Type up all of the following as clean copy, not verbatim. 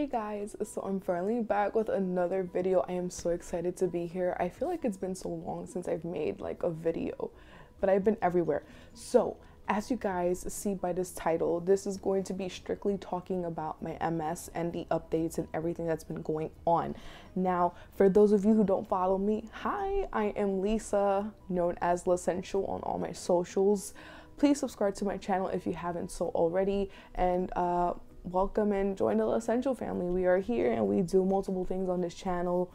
Hey guys, so I'm finally back with another video. I am so excited to be here. I feel like it's been so long since I've made like a video, but I've been everywhere. So as you guys see by this title, this is going to be strictly talking about my MS and the updates and everything that's been going on. Now, for those of you who don't follow me, hi, I am Lisa, known as L'Essential on all my socials. Please subscribe to my channel if you haven't so already, and welcome and join the Essential family. We are here and we do multiple things on this channel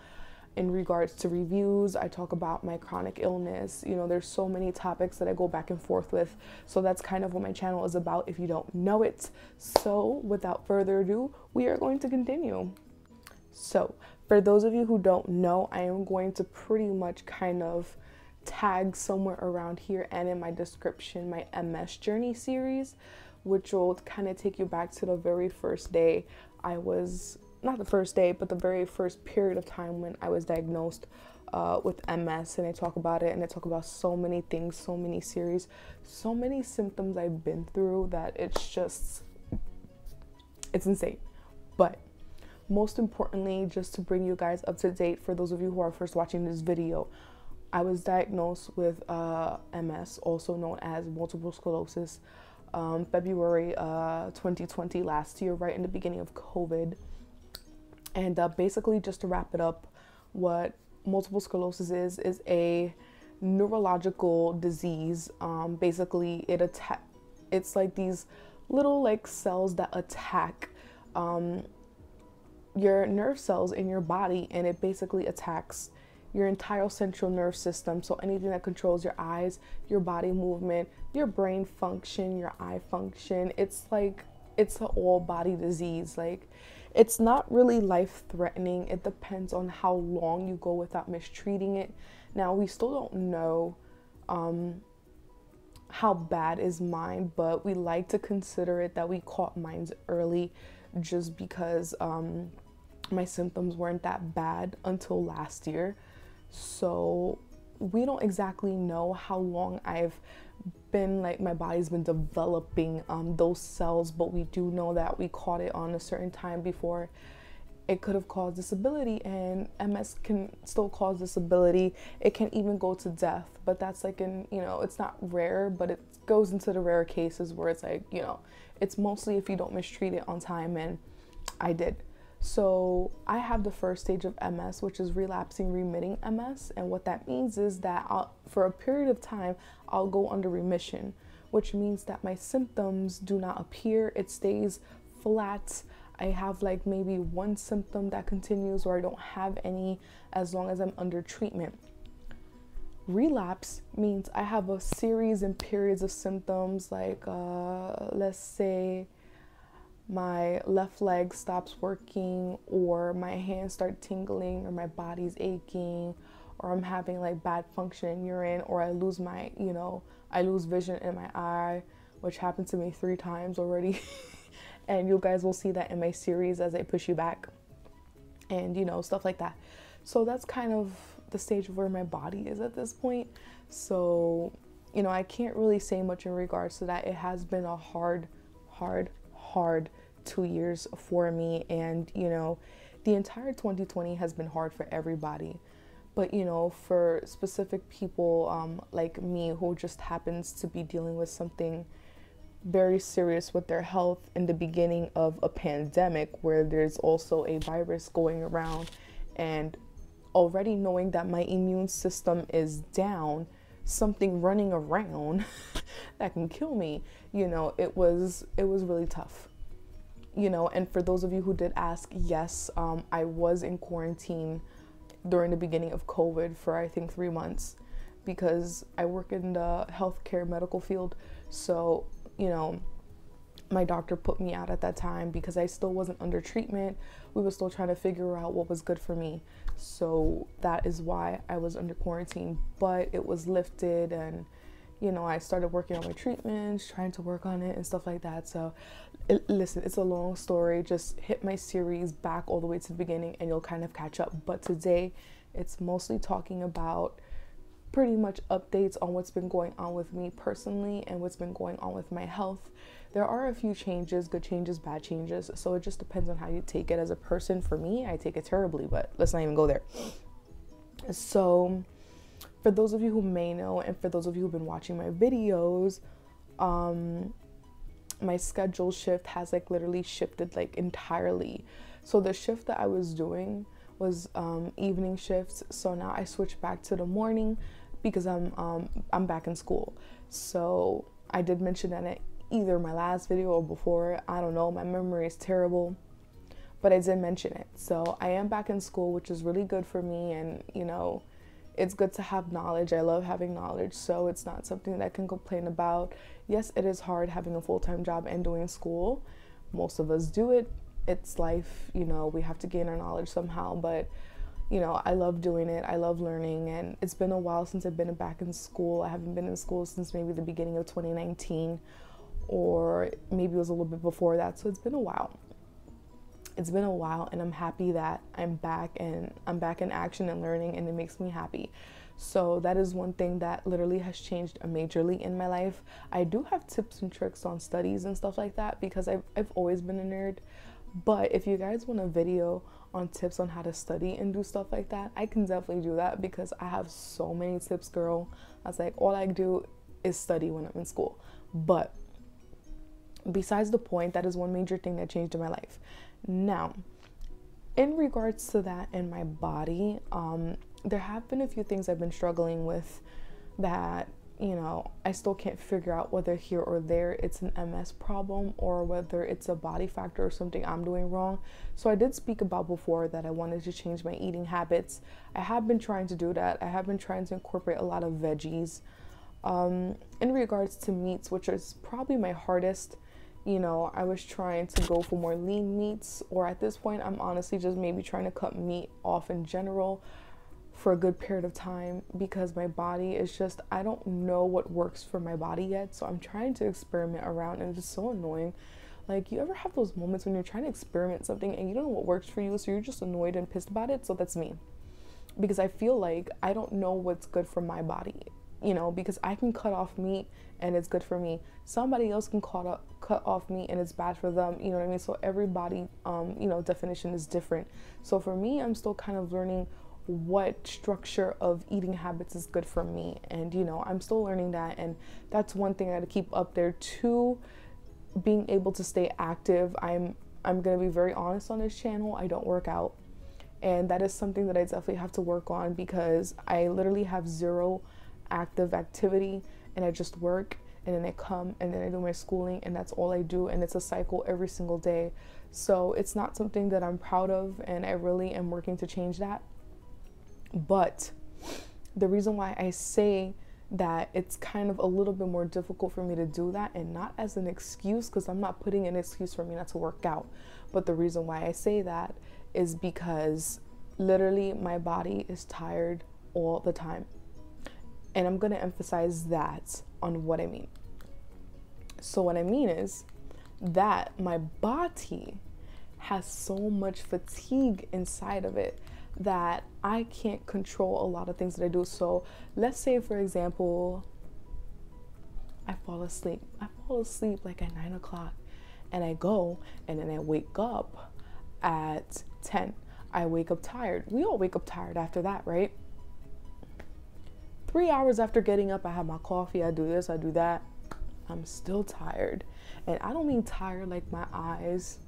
in regards to reviews. I talk about my chronic illness. You know, there's so many topics that I go back and forth with. So that's kind of what my channel is about if you don't know it. So without further ado, we are going to continue. So for those of you who don't know, I am going to pretty much kind of tag somewhere around here and in my description my MS journey series, which will kind of take you back to the very first day I was, not the first day, but the very first period of time when I was diagnosed with MS. And I talk about it, and I talk about so many things, so many series, so many symptoms I've been through that it's insane. But most importantly, just to bring you guys up to date, for those of you who are first watching this video, I was diagnosed with MS, also known as multiple sclerosis, February 2020, last year, right in the beginning of COVID. And basically, just to wrap it up, what multiple sclerosis is a neurological disease. Basically, it's like these little like cells that attack your nerve cells in your body, and it basically attacks your entire central nerve system. So anything that controls your eyes, your body movement, your brain function, your eye function. It's like, it's an all body disease. Like, it's not really life threatening. It depends on how long you go without mistreating it. Now, we still don't know how bad is mine, but we like to consider it that we caught mine early, just because my symptoms weren't that bad until last year. So we don't exactly know how long I've been, like, my body's been developing those cells, but we do know that we caught it on a certain time before it could have caused disability, and MS can still cause disability. It can even go to death, but that's like it's not rare, but it goes into the rare cases where it's like, it's mostly if you don't mistreat it on time, and I did. So I have the first stage of MS, which is relapsing remitting MS. And what that means is that for a period of time, I'll go under remission, which means that my symptoms do not appear. It stays flat. I have like maybe one symptom that continues, or I don't have any as long as I'm under treatment. Relapse means I have a series and periods of symptoms, like let's say my left leg stops working, or my hands start tingling, or my body's aching, or I'm having like bad function in urine, or I lose my, I lose vision in my eye, which happened to me 3 times already. And you guys will see that in my series as I push you back, and stuff like that. So that's kind of the stage of where my body is at this point. So, I can't really say much in regards to that. It has been a hard 2 years for me, and the entire 2020 has been hard for everybody, but for specific people like me, who just happens to be dealing with something very serious with their health in the beginning of a pandemic, where there's also a virus going around, and already knowing that my immune system is down, something running around that can kill me, it was really tough, and for those of you who did ask, yes, I was in quarantine during the beginning of COVID for I think 3 months, because I work in the healthcare medical field. So my doctor put me out at that time because I still wasn't under treatment. We were still trying to figure out what was good for me. So that is why I was under quarantine, but it was lifted, and I started working on my treatments, trying to work on it and stuff like that. So listen, it's a long story. Just hit my series back all the way to the beginning and you'll kind of catch up. But today it's mostly talking about pretty much updates on what's been going on with me personally and what's been going on with my health. There are a few changes, good changes, bad changes, so it just depends on how you take it as a person. For me, I take it terribly, but let's not even go there. So for those of you who may know, and for those of you who've been watching my videos, my schedule shift has like literally shifted like entirely. So the shift that I was doing was evening shifts, so now I switched back to the morning because I'm back in school. So I did mention that in either my last video or before, I don't know, my memory is terrible, but I did mention it. So I am back in school, which is really good for me, and you know, it's good to have knowledge. I love having knowledge, so it's not something that I can complain about. Yes, it is hard having a full-time job and doing school. Most of us do it. It's life, you know, we have to gain our knowledge somehow, but you know, I love doing it. I love learning, and it's been a while since I've been back in school. I haven't been in school since maybe the beginning of 2019, or maybe it was a little bit before that, so it's been a while. It's been a while, and I'm happy that I'm back, and I'm back in action and learning, and it makes me happy. So that is one thing that literally has changed majorly in my life. I do have tips and tricks on studies and stuff like that because I've always been a nerd. But if you guys want a video on tips on how to study and do stuff like that, I can definitely do that because I have so many tips, girl. I was like, all I do is study when I'm in school. But besides the point, that is one major thing that changed in my life. Now, in regards to that and my body, there have been a few things I've been struggling with that, you know, I still can't figure out whether here or there it's an MS problem or whether it's a body factor or something I'm doing wrong. So I did speak about before that I wanted to change my eating habits. I have been trying to do that. I have been trying to incorporate a lot of veggies. In regards to meats, which is probably my hardest, you know, I was trying to go for more lean meats, or at this point, I'm honestly just maybe trying to cut meat off in general for a good period of time because my body is just, I don't know what works for my body yet. So I'm trying to experiment around, and it's just so annoying. Like, you ever have those moments when you're trying to experiment something and you don't know what works for you, so you're just annoyed and pissed about it? So that's me, because I feel like I don't know what's good for my body, you know, because I can cut off meat and it's good for me. Somebody else can cut off meat and it's bad for them, you know what I mean? So everybody, you know, definition is different. So for me, I'm still kind of learning what structure of eating habits is good for me, and you know, I'm still learning that, and that's one thing I gotta keep up there too. Being able to stay active. I'm gonna be very honest on this channel, I don't work out, and that is something that I definitely have to work on because I literally have zero active activity, and I just work, and then I come and then I do my schooling, and that's all I do, and it's a cycle every single day. So it's not something that I'm proud of, and I really am working to change that. But the reason why I say that it's kind of a little bit more difficult for me to do that, and not as an excuse, because I'm not putting an excuse for me not to work out, but the reason why I say that is because literally my body is tired all the time. And I'm going to emphasize that on what I mean. So what I mean is that my body has so much fatigue inside of it that I can't control a lot of things that I do. So let's say, for example, I fall asleep like at 9 o'clock, and I go and then I wake up at 10. I wake up tired. We all wake up tired after that, right? 3 hours after getting up, I have my coffee, I do this, I do that. I'm still tired. And I don't mean tired like my eyes,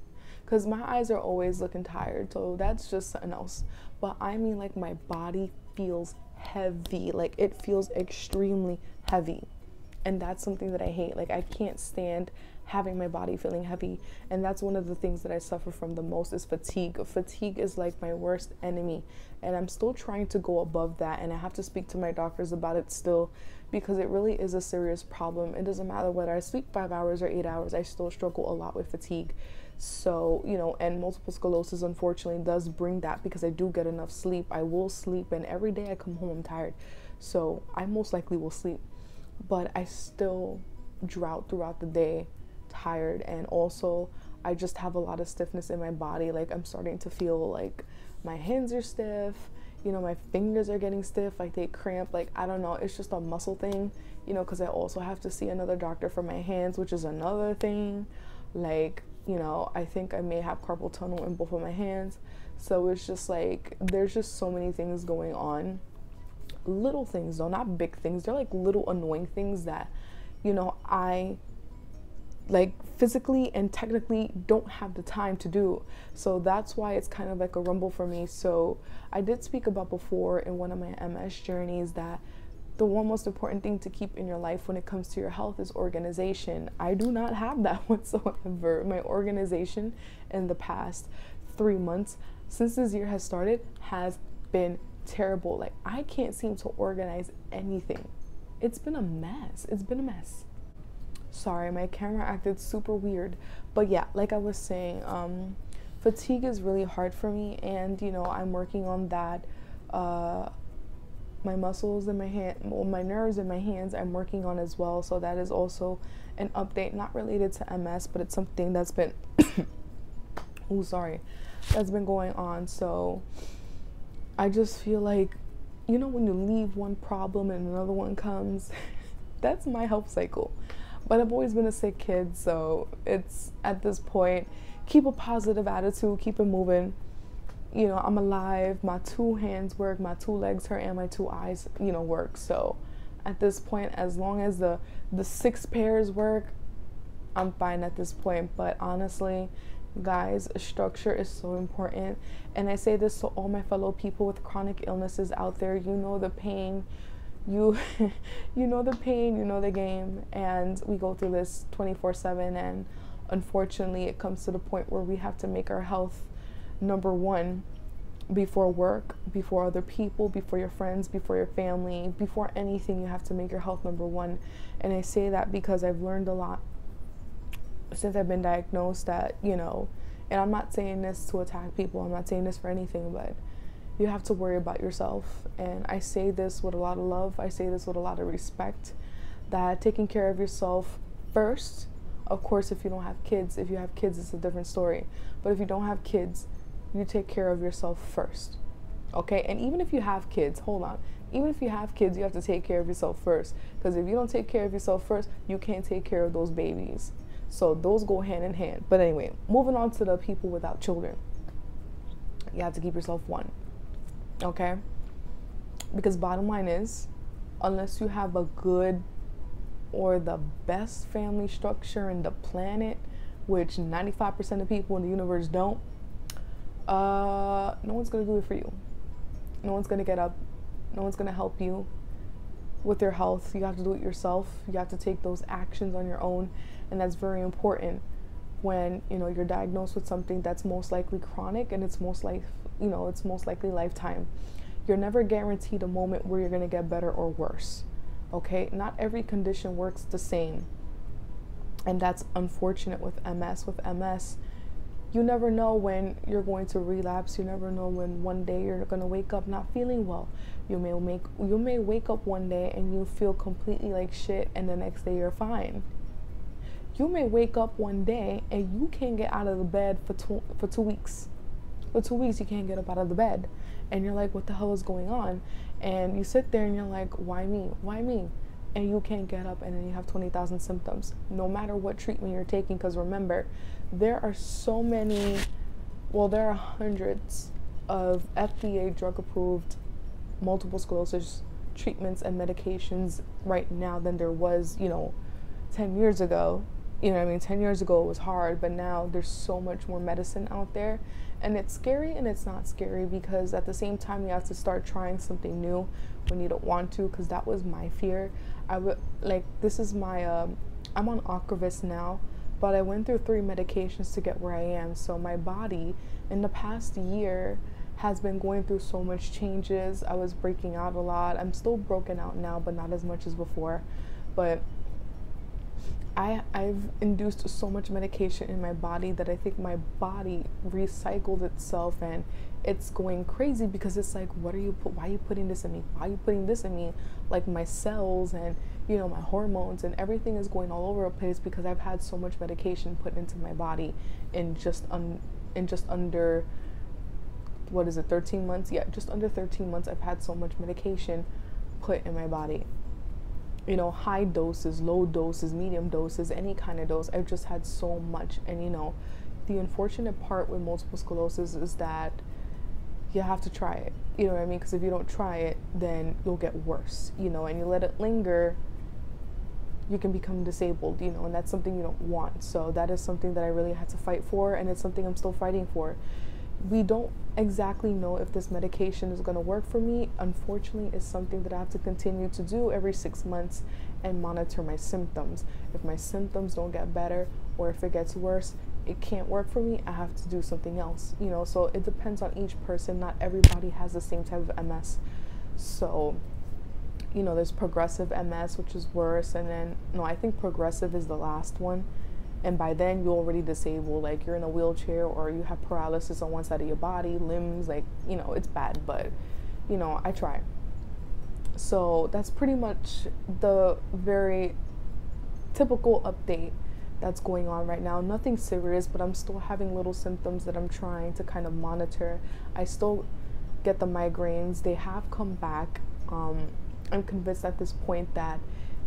because my eyes are always looking tired, so that's just something else. But I mean like my body feels heavy, like it feels extremely heavy. And that's something that I hate. Like, I can't stand having my body feeling heavy. And that's one of the things that I suffer from the most is fatigue. Fatigue is like my worst enemy. And I'm still trying to go above that. And I have to speak to my doctors about it still, because it really is a serious problem. It doesn't matter whether I sleep 5 hours or 8 hours, I still struggle a lot with fatigue. So, you know, and multiple sclerosis unfortunately does bring that, because I do get enough sleep. I will sleep, and every day I come home I'm tired. So I most likely will sleep. But I still drought throughout the day, tired, and also I just have a lot of stiffness in my body. Like, I'm starting to feel like my hands are stiff, you know, my fingers are getting stiff, like they cramp, like I don't know, it's just a muscle thing, you know, because I also have to see another doctor for my hands, which is another thing. Like, you know, I think I may have carpal tunnel in both of my hands. So it's just like, there's just so many things going on. Little things though, not big things. They're like little annoying things that, you know, I like physically and technically don't have the time to do. So that's why it's kind of like a rumble for me. So I did speak about before in one of my MS journeys that the one most important thing to keep in your life when it comes to your health is organization. I do not have that whatsoever. My organization in the past 3 months since this year has started has been terrible. Like, I can't seem to organize anything. It's been a mess. It's been a mess. Sorry, my camera acted super weird. But yeah, like I was saying, fatigue is really hard for me, and you know, I'm working on that. My muscles in my hand, well, my nerves in my hands, I'm working on as well. So that is also an update, not related to MS, but it's something that's been oh, sorry, that's been going on. So I just feel like, you know, when you leave one problem and another one comes, that's my health cycle. But I've always been a sick kid, so it's, at this point, keep a positive attitude, keep it moving. You know, I'm alive, my 2 hands work, my 2 legs hurt, and my 2 eyes, you know, work. So at this point, as long as the 6 pairs work, I'm fine at this point. But honestly, guys, structure is so important. And I say this to all my fellow people with chronic illnesses out there. You know the pain. You know the pain, you know the game, and we go through this 24/7, and unfortunately it comes to the point where we have to make our health number one before work, before other people, before your friends, before your family, before anything. You have to make your health number one. And I say that because I've learned a lot since I've been diagnosed that, you know, and I'm not saying this to attack people, I'm not saying this for anything, but you have to worry about yourself. And I say this with a lot of love. I say this with a lot of respect, that taking care of yourself first. Of course, if you don't have kids, if you have kids, it's a different story. But if you don't have kids, you take care of yourself first. Okay? And even if you have kids, hold on. Even if you have kids, you have to take care of yourself first. Because if you don't take care of yourself first, you can't take care of those babies. So those go hand in hand. But anyway, moving on to the people without children. You have to keep yourself one. Okay? Because bottom line is, unless you have a good or the best family structure in the planet, which 95% of people in the universe don't, no one's gonna do it for you. No one's gonna get up. No one's gonna help you with your health. You have to do it yourself. You have to take those actions on your own, and that's very important when, you know, you're diagnosed with something that's most likely chronic, and it's most likely lifetime. You're never guaranteed a moment where you're going to get better or worse. Okay? Not every condition works the same. And that's unfortunate with MS. With MS, you never know when you're going to relapse. You never know when one day you're going to wake up not feeling well. You may wake up one day and you feel completely like shit, and the next day you're fine. You may wake up one day and you can't get out of the bed for 2 weeks. For 2 weeks, you can't get up out of the bed. And you're like, what the hell is going on? And you sit there and you're like, why me? Why me? And you can't get up, and then you have 20,000 symptoms, no matter what treatment you're taking. Because remember, there are hundreds of FDA drug-approved multiple sclerosis treatments and medications right now than there was, 10 years ago. 10 years ago it was hard, but now there's so much more medicine out there. And it's scary and it's not scary, because at the same time you have to start trying something new when you don't want to, because that was my fear. I'm on Ocrevus now, but I went through 3 medications to get where I am. So my body in the past year has been going through so much changes. I was breaking out a lot. I'm still broken out now, but not as much as before. But I've induced so much medication in my body that I think my body recycled itself, and it's going crazy, because it's like, why are you putting this in me? Why are you putting this in me? Like my cells and, my hormones and everything is going all over the place, because I've had so much medication put into my body in just under what is it, 13 months? Yeah, just under 13 months, I've had so much medication put in my body. You know, high doses, low doses, medium doses, any kind of dose. I've just had so much. And, you know, the unfortunate part with multiple sclerosis is that you have to try it. You know what I mean? Because if you don't try it, then you'll get worse, you know, and you let it linger, you can become disabled, you know, and that's something you don't want. So that is something that I really had to fight for, and it's something I'm still fighting for. We don't exactly know if this medication is going to work for me. Unfortunately, it's something that I have to continue to do every 6 months and monitor my symptoms. If my symptoms don't get better, or if it gets worse, it can't work for me. I have to do something else, you know. So it depends on each person. Not everybody has the same type of MS. So, you know, there's progressive MS, which is worse, and then no, I think progressive is the last one. And by then you're already disabled, like you're in a wheelchair, or you have paralysis on one side of your body, limbs, like, you know, it's bad, but, you know, I try. So that's pretty much the very typical update that's going on right now. Nothing serious, but I'm still having little symptoms that I'm trying to kind of monitor. I still get the migraines. They have come back. I'm convinced at this point that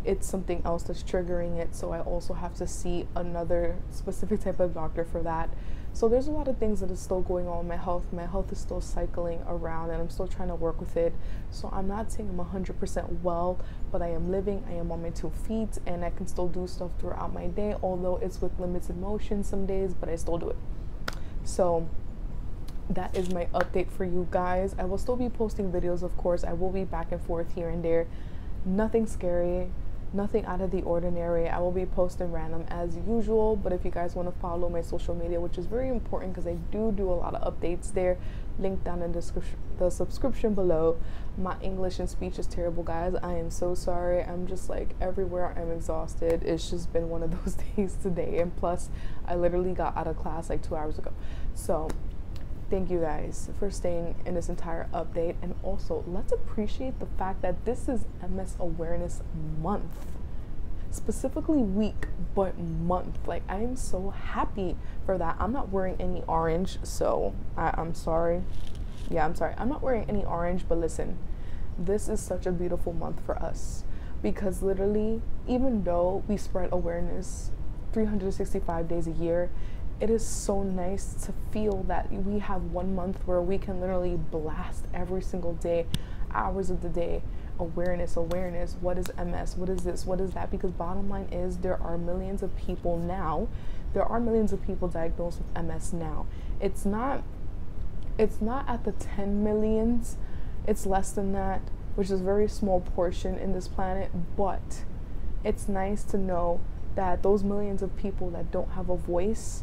it's something else that's triggering it, so I also have to see another specific type of doctor for that. So there's a lot of things that is still going on with my health. My health is still cycling around, and I'm still trying to work with it. So I'm not saying I'm 100% well, but I am living, I am on my 2 feet, and I can still do stuff throughout my day, although it's with limited motion some days, but I still do it. So that is my update for you guys. I will still be posting videos, of course. I will be back and forth here and there. Nothing scary, nothing out of the ordinary. I will be posting random as usual, but if you guys want to follow my social media, which is very important because I do a lot of updates there, link down in the subscription below. My English and speech is terrible, guys. I am so sorry. I'm just like everywhere. I'm exhausted. It's just been one of those days today, and plus I literally got out of class like 2 hours ago. So thank you guys for staying in this entire update, and also let's appreciate the fact that this is MS Awareness Month. Specifically week, but month. Like, I am so happy for that. I'm not wearing any orange, so I'm sorry. Yeah, I'm sorry. I'm not wearing any orange, but listen, this is such a beautiful month for us, because literally, even though we spread awareness 365 days a year, it is so nice to feel that we have 1 month where we can literally blast every single day, hours of the day, awareness. What is MS? What is this? What is that? Because bottom line is, there are millions of people now. There are millions of people diagnosed with MS now. It's not at the 10 millions. It's less than that, which is a very small portion in this planet. But it's nice to know that those millions of people that don't have a voice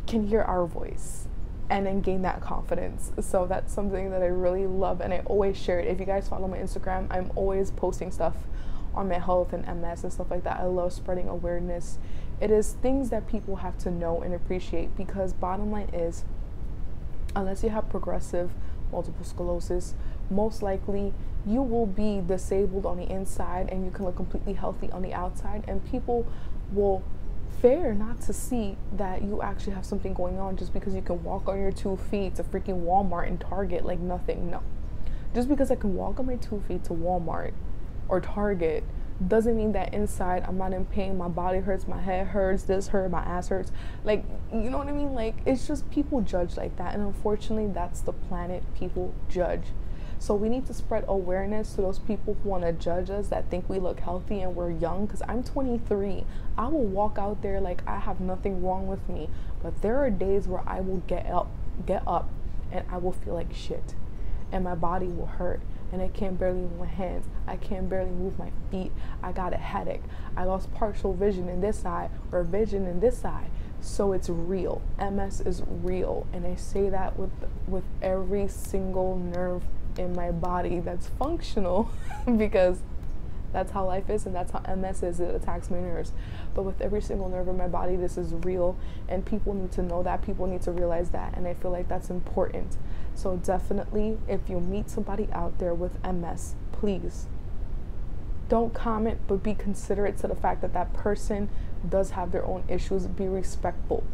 can hear our voice and then gain that confidence. So that's something that I really love, and I always share it. If you guys follow my Instagram, I'm always posting stuff on my health and MS and stuff like that. I love spreading awareness. It is things that people have to know and appreciate, because bottom line is, unless you have progressive multiple sclerosis, most likely you will be disabled on the inside and you can look completely healthy on the outside, and people will fair not to see that you actually have something going on just because you can walk on your 2 feet to freaking Walmart and Target like nothing. No, just because I can walk on my 2 feet to Walmart or Target doesn't mean that inside I'm not in pain. My body hurts, my head hurts, this hurts, my ass hurts. Like, you know what I mean? Like, it's just people judge like that, and unfortunately that's the planet. People judge. So we need to spread awareness to those people who want to judge us, that think we look healthy and we're young. Because I'm 23. I will walk out there like I have nothing wrong with me. But there are days where I will get up and I will feel like shit. And my body will hurt. And I can't barely move my hands. I can't barely move my feet. I got a headache. I lost partial vision in this eye, or vision in this eye. So it's real. MS is real. And I say that with every single nerve in my body that's functional, because that's how life is, and that's how MS is. It attacks my nerves. But with every single nerve in my body, this is real, and people need to know that. People need to realize that, and I feel like that's important. So definitely, if you meet somebody out there with MS, please don't comment, but be considerate to the fact that that person does have their own issues. Be respectful.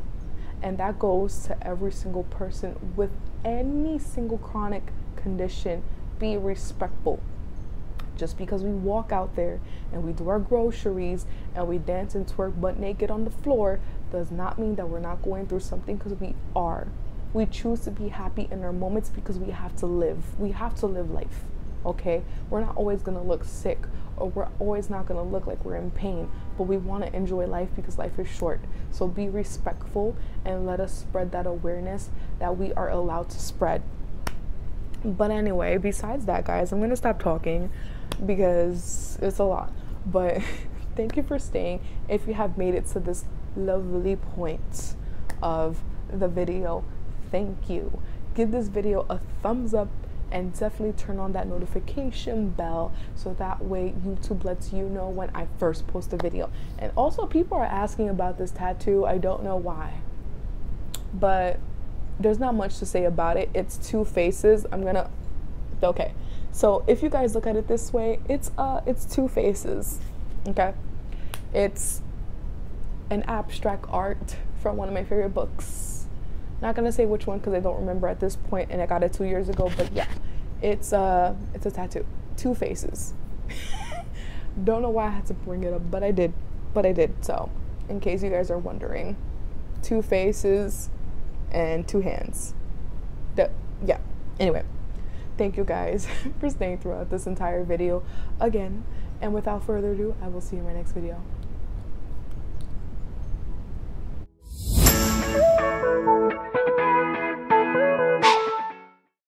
And that goes to every single person with any single chronic condition. Be respectful. Just because we walk out there and we do our groceries and we dance and twerk butt naked on the floor does not mean that we're not going through something, because we are. We choose to be happy in our moments because we have to live. We have to live life, okay? We're not always gonna look sick, or we're always not gonna look like we're in pain, but we wanna enjoy life because life is short. So be respectful and let us spread that awareness that we are allowed to spread. But anyway, besides that, guys, I'm gonna stop talking because it's a lot. But thank you for staying. If you have made it to this lovely point of the video, thank you. Give this video a thumbs up and definitely turn on that notification bell so that way YouTube lets you know when I first post a video. And also, people are asking about this tattoo. I don't know why, but there's not much to say about it. It's two faces. Okay, so if you guys look at it this way, it's two faces. Okay, it's an abstract art from one of my favorite books. Not gonna say which one because I don't remember at this point, and I got it 2 years ago. But yeah, it's a tattoo, two faces. Don't know why I had to bring it up, but I did. So in case you guys are wondering, two faces and two hands. Yeah, anyway, thank you guys for staying throughout this entire video again, and without further ado, I will see you in my next video.